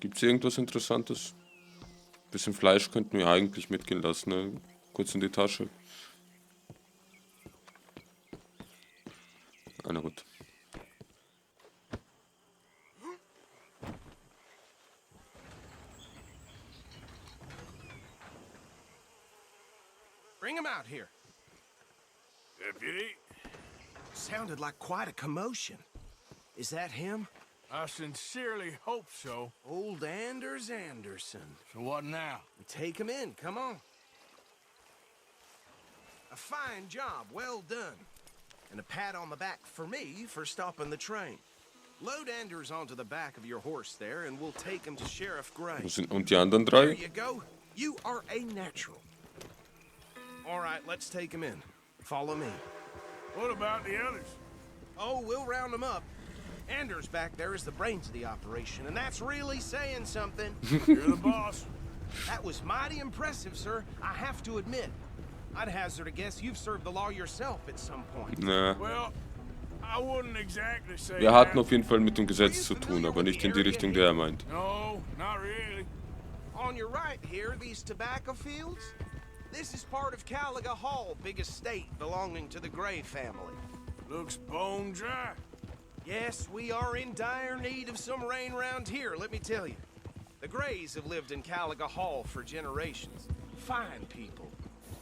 Gibt's hier irgendwas Interessantes? Bisschen Fleisch könnten wir eigentlich mitgehen lassen, ne? Kurz in die Tasche. Ah, na gut. Bring him out here. Deputy? Sounded like quite a commotion. Is that him? I sincerely hope so. Old Anders Anderson. So what now? Take him in, come on. A fine job, well done. And a pat on the back for me for stopping the train. Load Anders onto the back of your horse there and we'll take him to Sheriff Gray. Und die anderen There drei? you go. You are a natural. All right, let's take him in. Follow me. What about the others? Oh, we'll round them up. Anders back there is the brains of the operation, and that's really saying something. You're the boss. That was mighty impressive, sir. I have to admit. I'd hazard a guess you've served the law yourself at some point. Na, Well, I wouldn't exactly say wir hatten that. auf jeden Fall mit dem Gesetz zu tun, aber nicht in die Richtung, der er meint. No, not really. On your right here, these tobacco fields. This is part of Caliga Hall, big estate belonging to the Gray family. Looks bone dry. Yes, we are in dire need of some rain round here, let me tell you. The Grays have lived in Caliga Hall for generations. Fine people.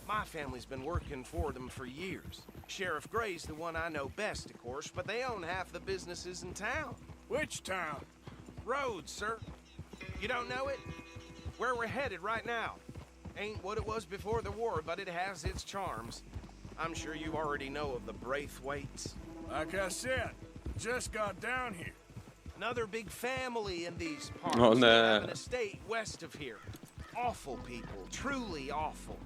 My family's been working for them for years. Sheriff Gray's the one I know best, of course, but they own half the businesses in town. Which town? Rhodes, sir. You don't know it? Where we're headed right now. Ain't what it was before the war, but it has its charms. I'm sure you already know of the Braithwaites. Like I said, just got down here. Another big family in these parts. Oh, They nah. have an estate west of here. Awful people, truly awful.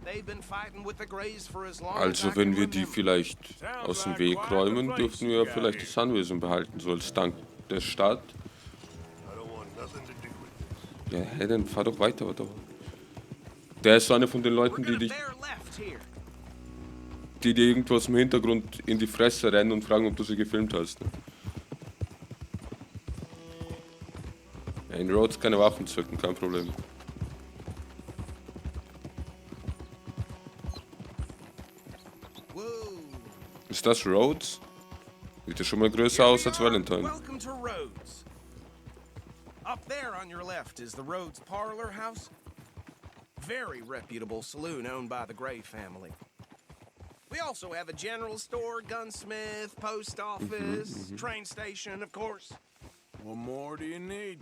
They've been fighting with the Grays for as long as Also, I wenn can wir die remember. vielleicht aus dem Weg räumen, dürften wir vielleicht das Anwesen behalten, so als Dank der Stadt. I don't want nothing to do with this. Ja, hey, dann fahr doch weiter, oder? Der ist so einer von den We're Leuten, gonna die bear left here. dir irgendwo aus dem Hintergrund in die Fresse rennen und fragen, ob du sie gefilmt hast. Ne? Ja, in Rhodes keine Waffen zücken, kein Problem. Whoa. Ist das Rhodes? Sieht ja schon mal größer aus als Valentine. Welcome to Rhodes. Up there on your left is the Rhodes Parlor House. Very reputable saloon owned by the Gray family. We also have a general store, gunsmith, post office, train station, of course. What more do you need?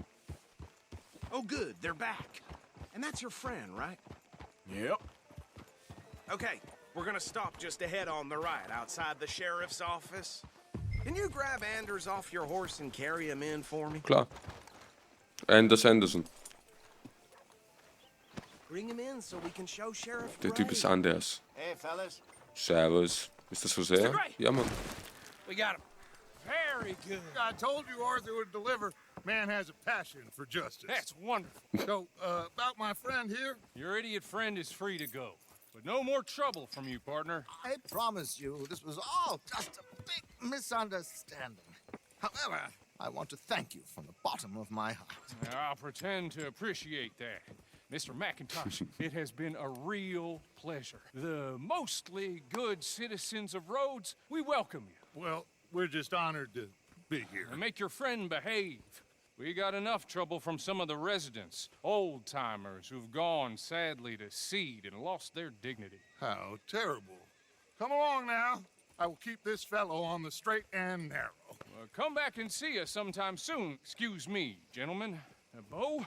Oh, good, they're back. And that's your friend, right? Yep. Okay, we're gonna stop just ahead on the right, outside the sheriff's office. Can you grab Anders off your horse and carry him in for me? Klar. Anders Anderson. Bring him in so we can show Sheriff Der Gray. Typ ist Anders. Hey, fellas. Servus. Ist das so sehr? Gray. Ja, Mann. We got him. Very good. I told you Arthur would deliver. Man has a passion for justice. That's wonderful. So, about my friend here, Your idiot friend is free to go. But no more trouble from you, partner. I promise you this was all just a big misunderstanding. However, I want to thank you from the bottom of my heart. I'll pretend to appreciate that. Mr. McIntosh, it has been a real pleasure. The mostly good citizens of Rhodes, we welcome you. Well, we're just honored to be here. And make your friend behave. We got enough trouble from some of the residents, old-timers who've gone, sadly, to seed and lost their dignity. How terrible. Come along now. I will keep this fellow on the straight and narrow. Come back and see us sometime soon. Excuse me, gentlemen. Bo,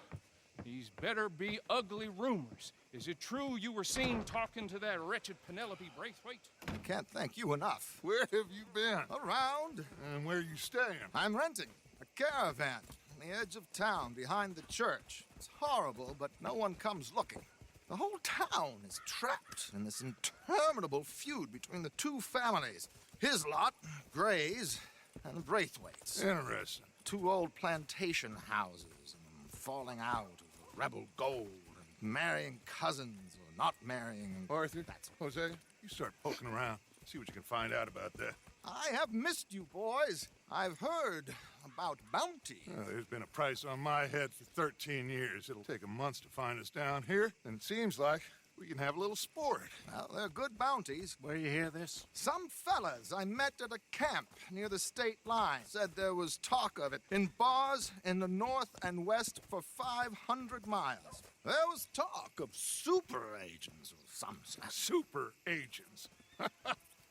these better be ugly rumors. Is it true you were seen talking to that wretched Penelope Braithwaite? I can't thank you enough. Where have you been? Around. And where are you staying? I'm renting a caravan on the edge of town behind the church. It's horrible, but no one comes looking. The whole town is trapped in this interminable feud between the two families. His lot, Gray's, and Braithwaite's. Interesting. Two old plantation houses and falling out over rebel gold and marrying cousins or not marrying. Arthur, Jose, you start poking around. See what you can find out about that. I have missed you, boys. I've heard about bounty. There's been a price on my head for 13 years. It'll take a month to find us down here, and it seems like we can have a little sport. Well, they're good bounties. Where you hear this? Some fellas I met at a camp near the state line said there was talk of it in bars in the north and west for 500 miles. There was talk of super agents or some such. Super agents.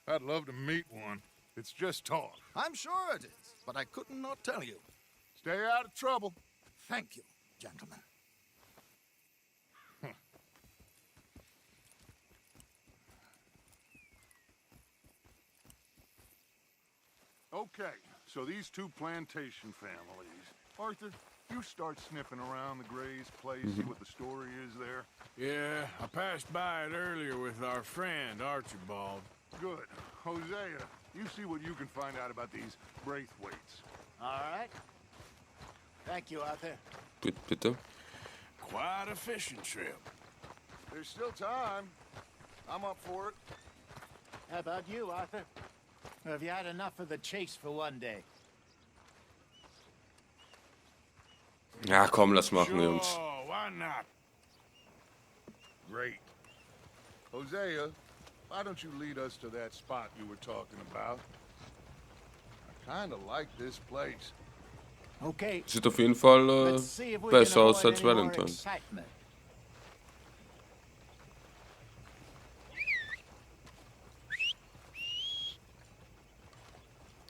I'd love to meet one. It's just talk. I'm sure it is, but I couldn't not tell you. Stay out of trouble. Thank you, gentlemen. Okay, so these two plantation families. Arthur, you start sniffing around the Gray's place, see what the story is there. Yeah, I passed by it earlier with our friend, Archibald. Good. Hosea, you see what you can find out about these Braithwaites. All right. Thank you, Arthur. Bitte. Quite a fishing trip. There's still time. I'm up for it. How about you, Arthur? Or have you had enough of the chase for one day? Ja, komm, lass machen, Jungs. Sure, why not? Great. Hosea, why don't you lead us to that spot you were talking about? I kind of like this place. Okay. Sieht auf jeden Fall Let's see if we besser can aus avoid als any more Valentine. excitement.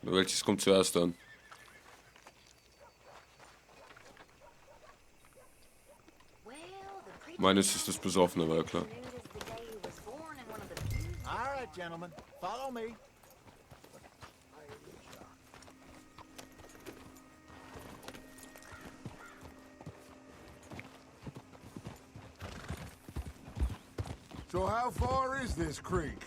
Welches kommt zuerst an? Meines ist das Besoffene, war ja klar. All right, gentlemen. Follow me. So how far is this creek?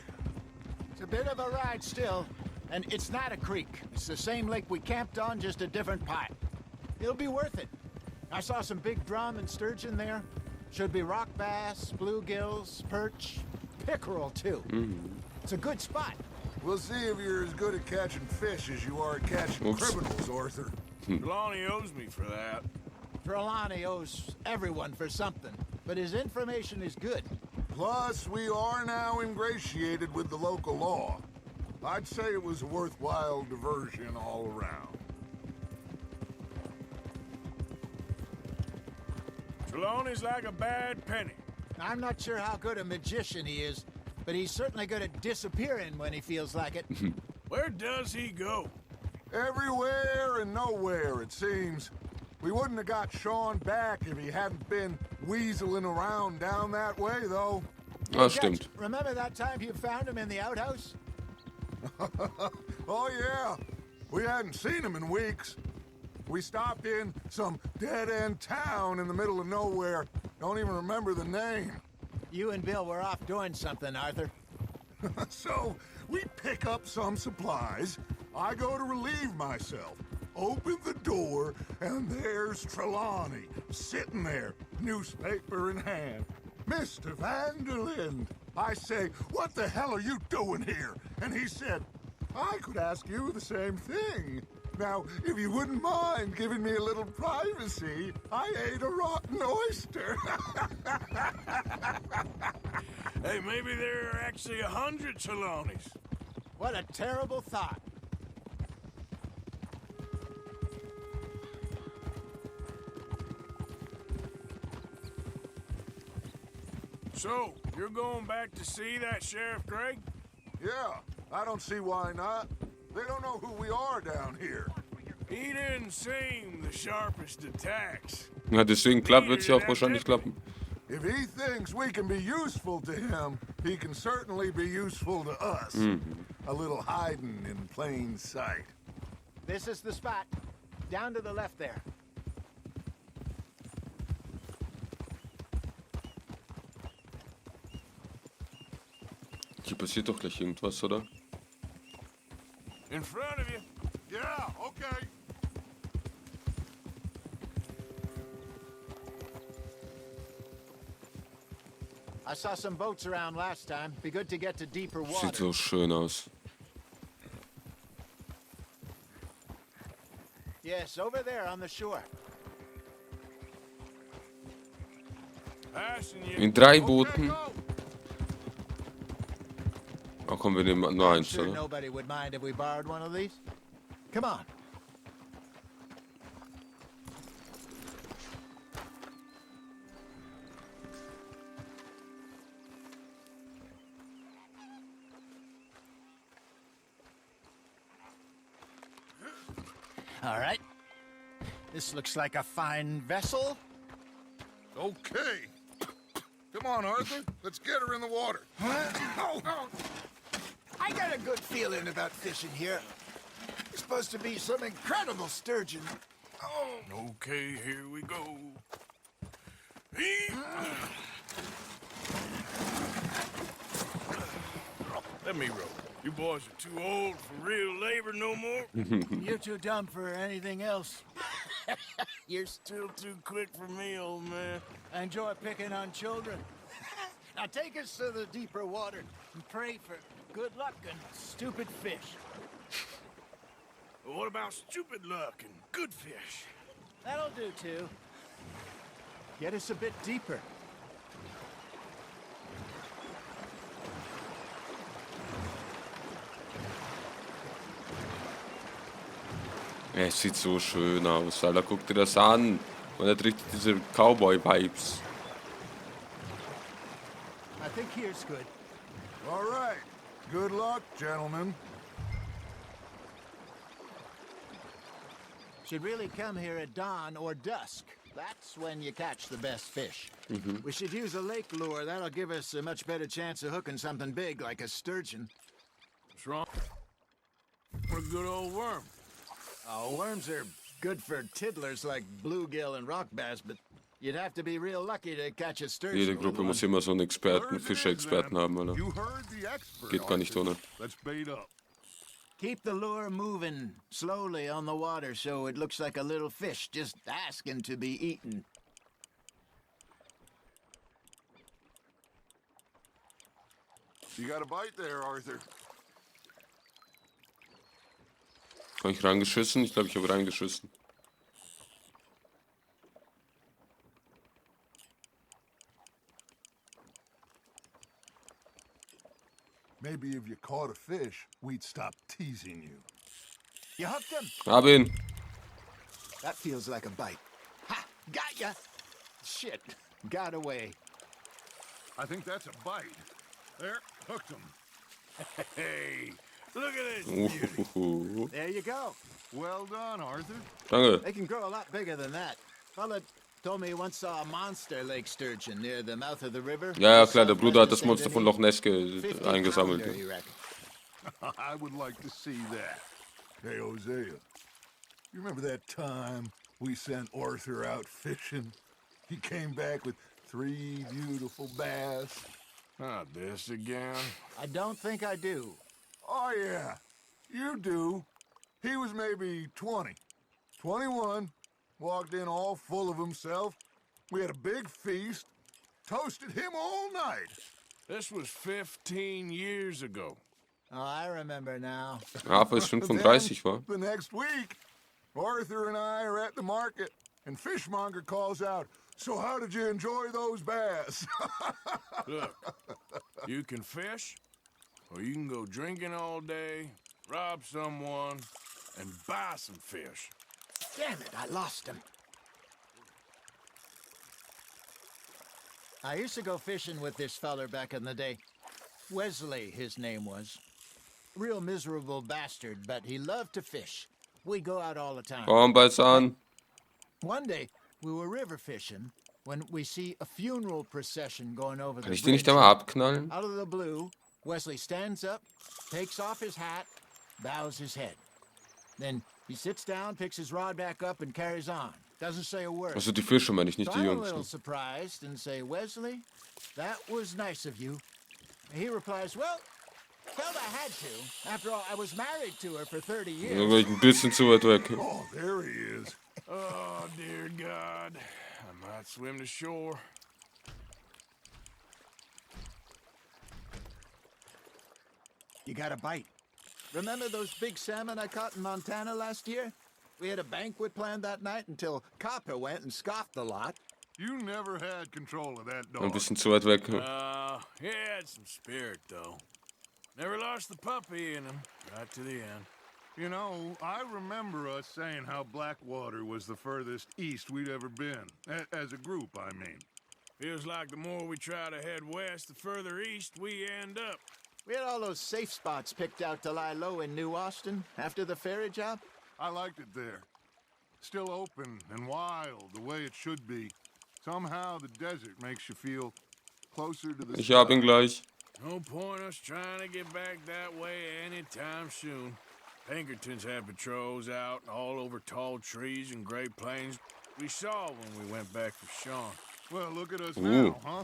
It's a bit of a ride still, and it's not a creek. It's the same lake we camped on, just a different pipe. It'll be worth it. I saw some big drum and sturgeon there. Should be rock bass, bluegills, perch, pickerel too. It's a good spot. We'll see if you're as good at catching fish as you are at catching Oops. criminals, Arthur. Trelawney owes me for that. Trelawney owes everyone for something, but his information is good. Plus, we are now ingratiated with the local law. I'd say it was a worthwhile diversion all around. Trelawney's like a bad penny. I'm not sure how good a magician he is, but he's certainly good at disappearing when he feels like it. Where does he go? Everywhere and nowhere, it seems. We wouldn't have got Sean back if he hadn't been weaseling around down that way, though. Ah, Judge, stimmt. remember that time you found him in the outhouse? Oh, yeah. We hadn't seen him in weeks. We stopped in some dead-end town in the middle of nowhere. Don't even remember the name. You and Bill were off doing something, Arthur. So, we pick up some supplies. I go to relieve myself. Open the door, and there's Trelawney, sitting there, newspaper in hand. Mr. Van-der-Linde. I say, what the hell are you doing here? And he said, I could ask you the same thing. Now, if you wouldn't mind giving me a little privacy, I ate a rotten oyster. Hey, maybe there are actually 100 Trelawneys. What a terrible thought. So, you're going back to see that Sheriff Gray? Yeah, I don't see why not. They don't know who we are down here. He didn't seem the sharpest of tacks. Ja, deswegen wird es ja auch wahrscheinlich klappen. If he thinks we can be useful to him, he can certainly be useful to us. A little hiding in plain sight. This is the spot. Down to the left there. Hier passiert doch gleich irgendwas, oder? In front of you. Yeah, okay. I saw some boats around last time. Be good to get to deeper Sieht water. so schön aus. Yes, over there on the shore. Passing you. In 3 Booten. Oh komm, wir nehmen nur I'm eins, sure oder? nobody would mind if we borrowed one of these. Come on. All right. This looks like a fine vessel. Okay. Come on, Arthur. Let's get her in the water. I got a good feeling about fishing here. It's supposed to be some incredible sturgeon. Okay, here we go. Let me row. You boys are too old for real labor no more. You're too dumb for anything else. You're still too quick for me, old man. I enjoy picking on children. Now take us to the deeper water and pray for good luck and stupid fish. But what about stupid luck and good fish? That'll do too. Get us a bit deeper. Es sieht so schön aus, Alter. Guck dir das an. Man hat richtig diese Cowboy-Vibes. I think here's good. All right. Good luck, gentlemen. Should really come here at dawn or dusk. That's when you catch the best fish. We should use a lake lure. That'll give us a much better chance of hooking something big like a sturgeon. What's wrong? For a good old worm. Oh, worms are good for tiddlers like bluegill and rock bass, but you'd have to be real lucky to catch a sturgeon. Jede Gruppe muss immer so einen Experten, Fischer-Experten haben, Alter. You heard the expert, Geht gar nicht Arthur. ohne. Let's bait up. Keep the lure moving slowly on the water so it looks like a little fish just asking to be eaten. You got a bite there, Arthur. Habe ich reingeschissen? Ich glaube, ich habe reingeschissen. Maybe if you caught a fish, we'd stop teasing you. You hooked him? Hab ihn. That feels like a bite. Ha! Got ya! Shit. Got away. I think that's a bite. There, hooked him. Hey, look at this. Uhuhu. There you go. Well done, Arthur. Danke. They can grow a lot bigger than that. Fella told me he once saw a monster lake sturgeon near the mouth of the river. Ja, ja, klar, der Bruder hat das Monster von Loch Ness 50 eingesammelt. pounder, he reckon. I would like to see that. Hey, Hosea, you remember that time we sent Arthur out fishing? He came back with 3 beautiful bass. Not this again. I don't think I do. Oh, yeah, you do. He was maybe 20, 21, walked in all full of himself. We had a big feast, toasted him all night. This was 15 years ago. Oh, I remember now. Arthur ist 35, wa? The next week, Arthur and I are at the market, and Fishmonger calls out, "So how did you enjoy those bass?" Look, you can fish, or you can go drinking all day, rob someone, and buy some fish. Damn it, I lost him. I used to go fishing with this feller back in the day. Wesley, his name was. Real miserable bastard, but he loved to fish. We go out all the time. Komm, beiß an. One day, we were river fishing when we see a funeral procession going over Kann the ich den nicht bridge. einmal abknallen? Out of the blue, Wesley stands up, takes off his hat, bows his head. Then he sits down, picks his rod back up, and carries on. Doesn't say a word. Also die Fische meine ich, nicht So die I'm a Jungs. little Ne? surprised and say, Wesley, that was nice of you. And he replies, well, felt I had to. After all, I was married to her for 30 Da years. war ich ein bisschen zu weit weg. Oh, there he is. Oh, dear God. I might swim to shore. You got a bite. Remember those big salmon I caught in Montana last year? We had a banquet planned that night until Copper went and scoffed a lot. You never had control of that Ein dog. bisschen zu weit weg. He had some spirit, though. Never lost the puppy in him, right to the end. You know, I remember us saying how Blackwater was the furthest east we'd ever been. As a group, I mean. Feels like the more we try to head west, the further east we end up. We had all those safe spots picked out to lie low in New Austin after the ferry job. I liked it there. Still open and wild, the way it should be. Somehow the desert makes you feel closer to the Ich hab ihn sky. gleich. No point us trying to get back that way anytime soon. Pinkertons had patrols out all over tall trees and great plains. We saw when we went back for Sean. Well, look at us now, huh?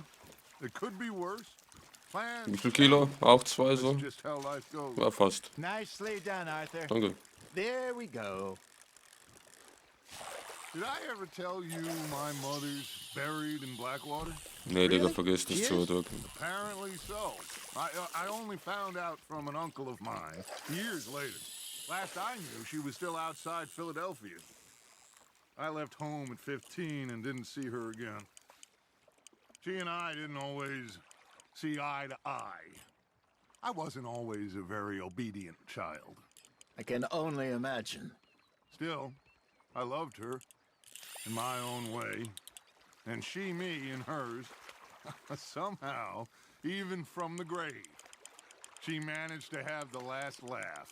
It could be worse. Wie Plans. viel Kilo? Auch 2 so? That's just how life goes. Ja, fast. Nicely done, Arthur. Danke. There we go. Did I ever tell you my mother's buried in Blackwater? Nee, Digga, Really? vergiss nicht zu drücken. Apparently so. I only found out from an uncle of mine years later. Last I knew, she was still outside Philadelphia. I left home at 15 and didn't see her again. She and I didn't always see eye to eye. I wasn't always a very obedient child. I can only imagine. Still, I loved her in my own way, and she me in hers. Somehow, even from the grave, she managed to have the last laugh.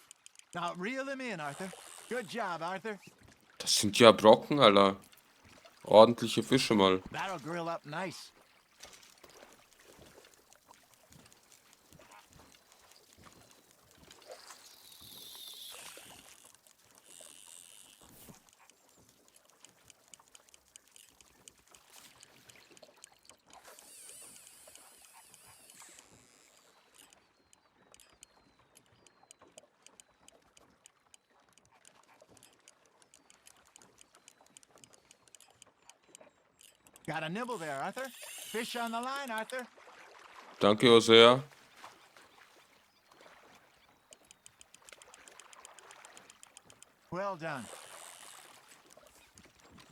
Now reel him in, Arthur. Good job, Arthur. Das sind ja Brocken, Alter. Ordentliche Fische mal. That'll grill up nice. Got a nibble there, Arthur. Fish on the line, Arthur. Danke, Hosea. Well done.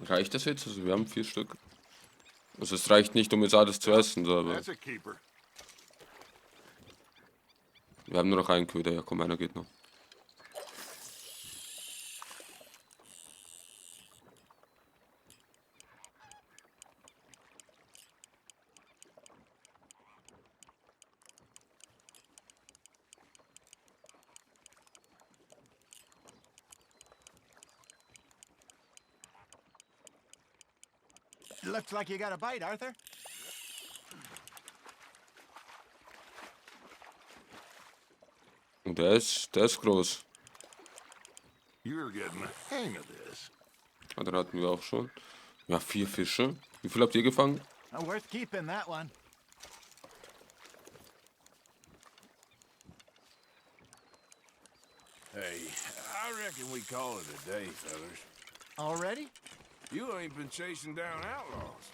Reicht das jetzt? Also wir haben 4 Stück. Also es reicht nicht, um jetzt alles zu essen, so, aber That's a keeper. wir haben nur noch einen Köder. Ja, komm, einer geht noch. Looks like you got a bite, Arthur. Und der ist groß. You're getting the hang of this. Ah, den hatten wir auch schon. Ja, 4 Fische. Wie viel habt ihr gefangen? Worth keeping, that one. Hey, I reckon we call it a day, fellas. Already? You ain't been chasing down outlaws.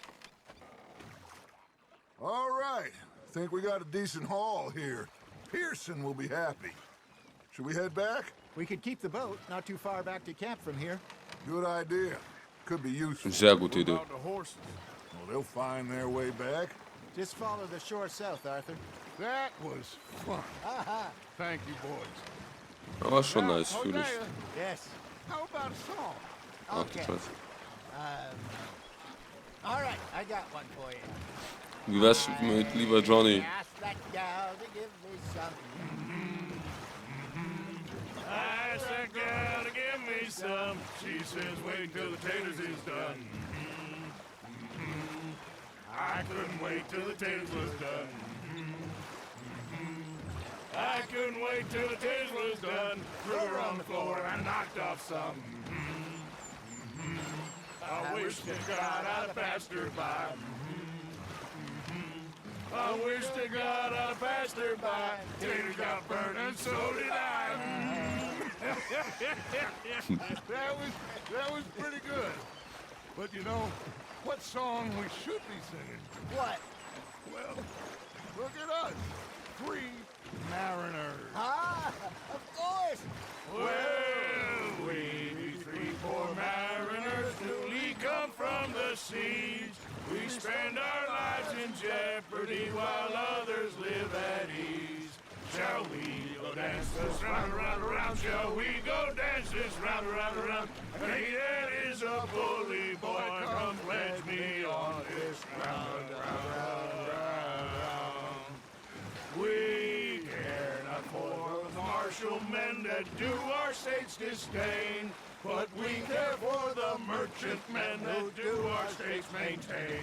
All right. Think we got a decent haul here. Pearson will be happy. Should we head back? We could keep the boat, not too far back to camp from here. Good idea. Could be useful. Sehr gute Idee. About the horses. Well, they'll find their way back. Just follow the shore south, Arthur. That was fun. Thank you, boys. Aber schon nice, fühle ich. Hosea, Yes. how about a song? Ach du Okay. Scheiße. All right, I got one for you. Wie wär's mit lieber Johnny? Ask that gal to give me some. Ask that gal to give me some. She says wait till the taters is done. I couldn't wait till the taters was done. I couldn't wait till the taters was done. Threw her on the floor and knocked off some. I wish to God I'd passed her by. I wish to God I passed her by. Taters got burned and so did I. That was pretty good. But you know, what song we should be singing? What? Well, look at us. 3 mariners. Ah, of course. Well, we 3 poor siege. We spend our lives in jeopardy while others live at ease. Shall we go dance this round, around, around? Shall we go dance this round, around, around? And he that is a bully boy, come pledge me on this round, round, round. We care not for the martial men that do our state's disdain, but we care for the merchant men that do our states maintain.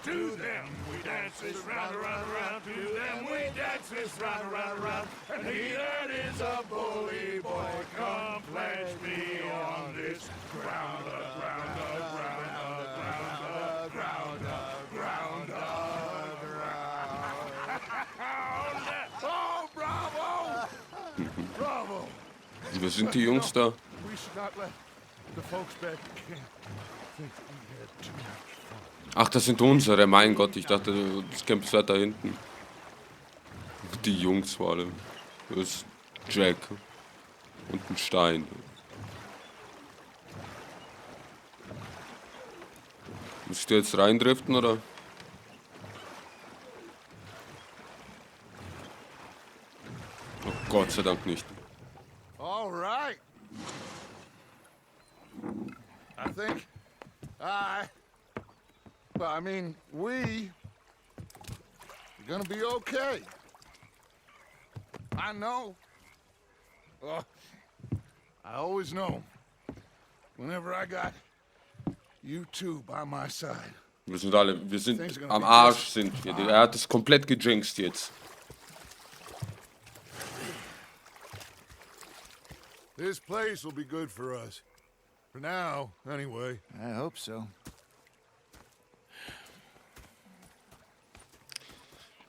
To them we dance this round, around, around. To them we dance this round, around, around. And he that is a bully boy, come pledge me on this ground, ground, ground, ground, ground, ground, ground. Oh, bravo! Bravo! Wir sind die Jungs da. We should not let the folks back at camp think that we had too much fun. Ach, das sind unsere. Mein Gott, ich dachte, das Camp ist da hinten. Die Jungs vor allem. Das ist Jack. Und ein Stein. Muss ich da jetzt reindriften, oder? Oh, Gott sei Dank nicht. All right. I think we are gonna be okay. I know. I always know. Whenever I got you two by my side. Wir sind am Arsch, sind wir. Er hat es komplett gejinxt jetzt. This place will be good for us. For now, anyway. I hope so.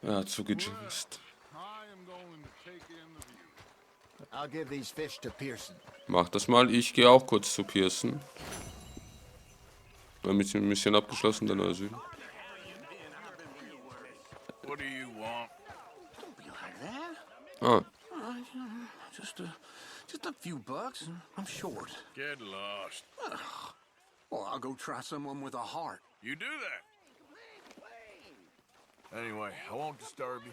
Er hat so gejinxt. I am going to take in the view. I'll give these fish to Pearson. Mach das mal. Ich gehe auch kurz zu Pearson. Wir haben jetzt ein bisschen abgeschlossen, dann Asyl. What do you want? Don't be like that. Ah, Just a few bucks, and I'm short. Get lost. Well, I'll go try someone with a heart. You do that. Anyway, I won't disturb you.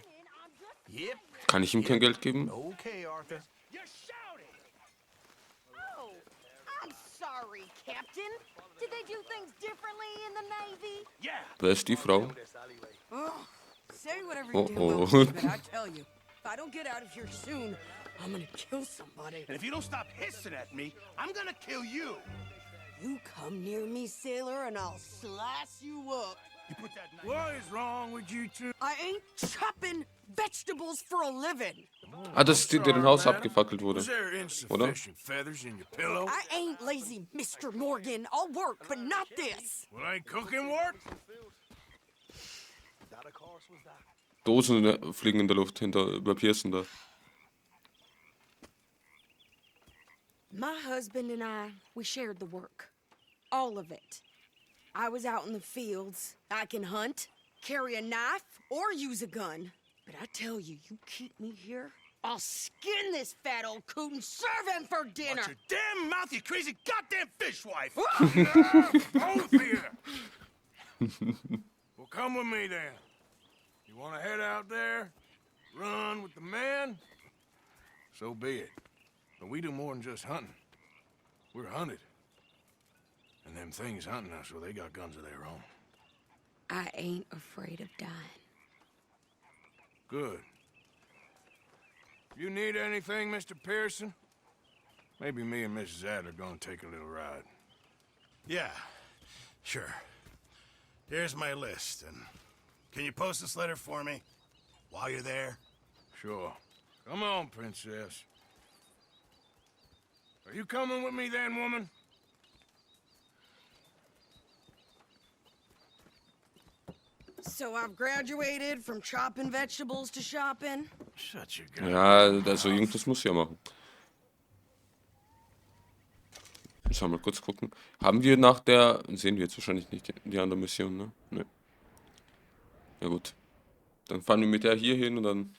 Yep. kann ich ihm kein Geld geben? Okay, Arthur. Oh, I'm sorry, Captain. Did they do things differently in the Navy? Yeah. Wer ist die Frau? Oh, say whatever Oh, you do, oh. Moses, but I tell you, if I don't get out of here soon, I'm gonna kill somebody. And if you don't stop hissing at me, I'm gonna kill you. You come near me, sailor, and I'll slice you up. You put that knife. What is wrong with you two? I ain't chopping vegetables for a living. Ah, das ist die, deren Haus abgefackelt wurde. Was there insufficient feathers in your pillow? I ain't lazy, Mr. Morgan. I'll work, but not this. Well, ain't cooking work? Dosen fliegen in der Luft über Pearson da. My husband and we shared the work. All of it. I was out in the fields. I can hunt, carry a knife, or use a gun. But I tell you, you keep me here, I'll skin this fat old coot and serve him for dinner. Watch your damn mouth, you crazy goddamn fishwife! Both of you! Well, come with me then. You want to head out there, run with the men? So be it. But we do more than just hunting. We're hunted. And them things hunting us, well, they got guns of their own. I ain't afraid of dying. Good. You need anything, Mr. Pearson? Maybe me and Mrs. Ad are gonna take a little ride. Yeah, sure. Here's my list, and can you post this letter for me while you're there? Sure. Come on, Princess. Are you coming with me then, woman? So I've graduated from chopping vegetables to shopping. Shut your gun. Ja, also irgendwas muss ja machen. Jetzt mal kurz gucken. Haben wir nach der... Sehen wir jetzt wahrscheinlich nicht die andere Mission, ne? Ne. Ja gut. Dann fahren wir mit der hier hin und dann